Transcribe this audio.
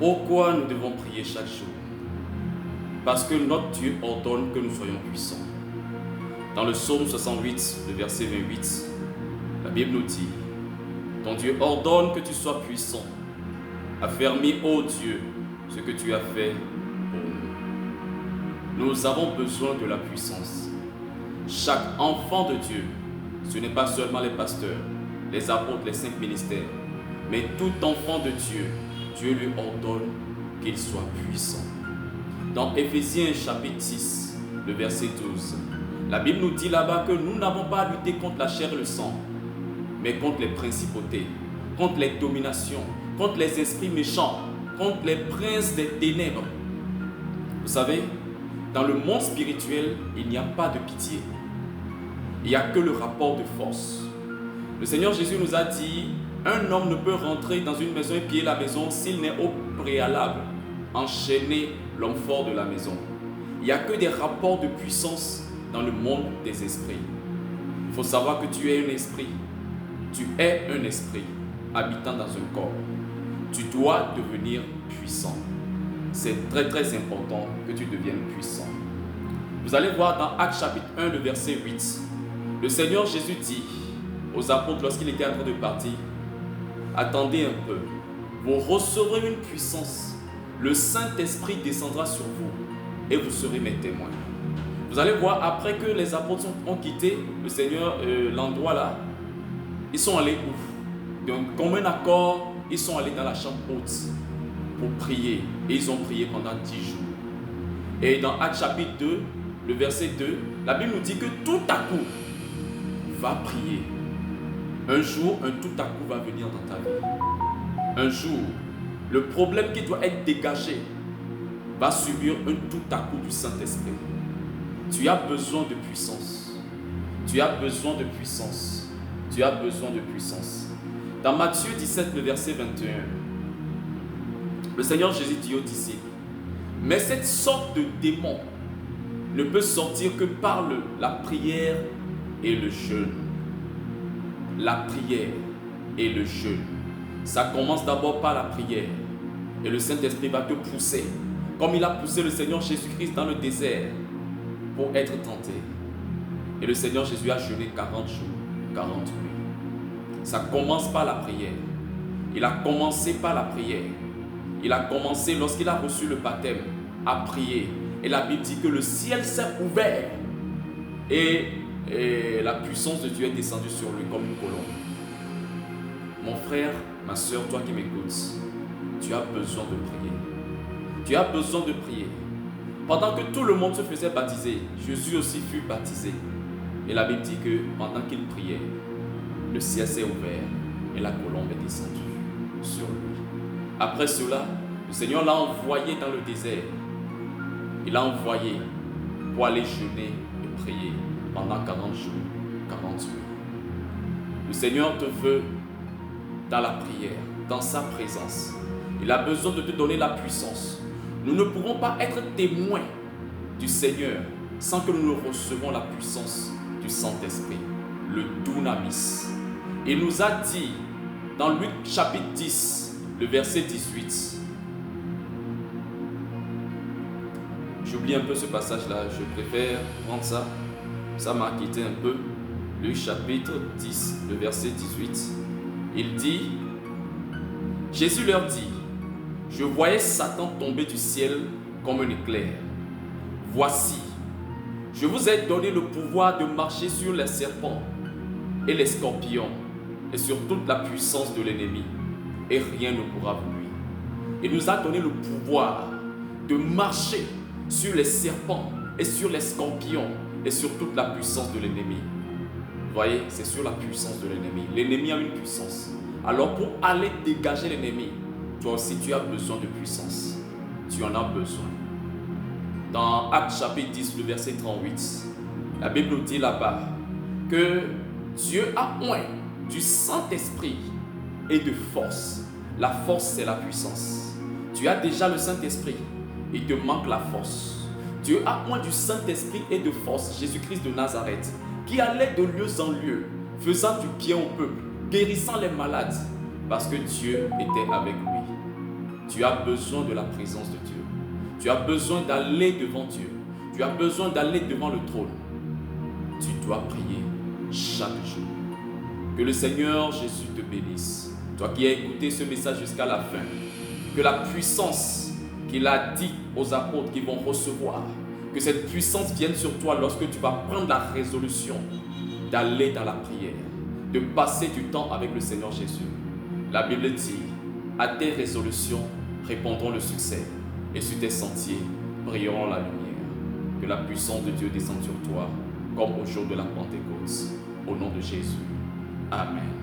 Pourquoi nous devons prier chaque jour? Parce que notre Dieu ordonne que nous soyons puissants. Dans le psaume 68, le verset 28, la Bible nous dit: ton Dieu ordonne que tu sois puissant. Affermis, ô Dieu, ce que tu as fait pour nous. Nous avons besoin de la puissance. Chaque enfant de Dieu, ce n'est pas seulement les pasteurs, les apôtres, les 5 ministères, mais tout enfant de Dieu, Dieu lui ordonne qu'il soit puissant. Dans Éphésiens chapitre 6, le verset 12, la Bible nous dit là-bas que nous n'avons pas à lutter contre la chair et le sang, mais contre les principautés, contre les dominations, contre les esprits méchants, contre les princes des ténèbres. Vous savez, dans le monde spirituel, il n'y a pas de pitié. Il n'y a que le rapport de force. Le Seigneur Jésus nous a dit: un homme ne peut rentrer dans une maison et piller la maison s'il n'est au préalable enchaîné l'homme fort de la maison. Il n'y a que des rapports de puissance dans le monde des esprits. Il faut savoir que tu es un esprit. Tu es un esprit habitant dans un corps. Tu dois devenir puissant. C'est très très important que tu deviennes puissant. Vous allez voir dans Actes chapitre 1, le verset 8. Le Seigneur Jésus dit aux apôtres lorsqu'il était en train de partir: attendez un peu, vous recevrez une puissance. Le Saint-Esprit descendra sur vous et vous serez mes témoins. Vous allez voir, après que les apôtres ont quitté le Seigneur, l'endroit là, ils sont allés où? Donc, comme un accord, ils sont allés dans la chambre haute pour prier. Et ils ont prié pendant 10 jours. Et dans Actes chapitre 2, le verset 2, la Bible nous dit que tout à coup, va prier. Un jour, un tout à coup va venir dans ta vie. Un jour, le problème qui doit être dégagé va subir un tout à coup du Saint-Esprit. Tu as besoin de puissance. Tu as besoin de puissance. Tu as besoin de puissance. Dans Matthieu 17, le verset 21, le Seigneur Jésus dit aux disciples: mais cette sorte de démon ne peut sortir que par la prière et le jeûne. La prière et le jeûne. Ça commence d'abord par la prière. Et le Saint-Esprit va te pousser, comme il a poussé le Seigneur Jésus-Christ dans le désert pour être tenté. Et le Seigneur Jésus a jeûné 40 jours, 40 nuits. Ça commence par la prière. Il a commencé par la prière. Il a commencé lorsqu'il a reçu le baptême à prier. Et la Bible dit que le ciel s'est ouvert. Et la puissance de Dieu est descendue sur lui comme une colombe. Mon frère, ma soeur, toi qui m'écoutes, tu as besoin de prier. Tu as besoin de prier. Pendant que tout le monde se faisait baptiser, Jésus aussi fut baptisé. Et la Bible dit que pendant qu'il priait, le ciel s'est ouvert et la colombe est descendue sur lui. Après cela, le Seigneur l'a envoyé dans le désert. Il l'a envoyé pour aller jeûner et prier pendant 40 jours, 40 nuits. Le Seigneur te veut dans la prière, dans sa présence. Il a besoin de te donner la puissance. Nous ne pourrons pas être témoins du Seigneur sans que nous recevons la puissance du Saint-Esprit, le Dunamis. Il nous a dit dans Luc chapitre 10, le verset 18. J'oublie un peu ce passage-là, je préfère prendre ça. Ça m'a quitté un peu. Luc chapitre 10, le verset 18. Il dit, Jésus leur dit: je voyais Satan tomber du ciel comme un éclair. Voici, je vous ai donné le pouvoir de marcher sur les serpents et les scorpions et sur toute la puissance de l'ennemi, et rien ne pourra vous nuire. Il nous a donné le pouvoir de marcher sur les serpents et sur les scorpions et sur toute la puissance de l'ennemi. Vous voyez, c'est sur la puissance de l'ennemi. L'ennemi a une puissance. Alors pour aller dégager l'ennemi, toi aussi tu as besoin de puissance. Tu en as besoin. Dans Actes chapitre 10, le verset 38, la Bible nous dit là-bas que Dieu a oint du Saint-Esprit et de force. La force, c'est la puissance. Tu as déjà le Saint-Esprit, il te manque la force. Dieu a oint du Saint-Esprit et de force Jésus-Christ de Nazareth, qui allait de lieu en lieu, faisant du bien au peuple, guérissant les malades, parce que Dieu était avec lui. Tu as besoin de la présence de Dieu. Tu as besoin d'aller devant Dieu. Tu as besoin d'aller devant le trône. Tu dois prier chaque jour. Que le Seigneur Jésus te bénisse. Toi qui as écouté ce message jusqu'à la fin, que la puissance qu'il a dit aux apôtres qu'ils vont recevoir, que cette puissance vienne sur toi lorsque tu vas prendre la résolution d'aller dans la prière, de passer du temps avec le Seigneur Jésus. La Bible dit, à tes résolutions répondront le succès, et sur tes sentiers brilleront la lumière. Que la puissance de Dieu descende sur toi, comme au jour de la Pentecôte. Au nom de Jésus. Amen.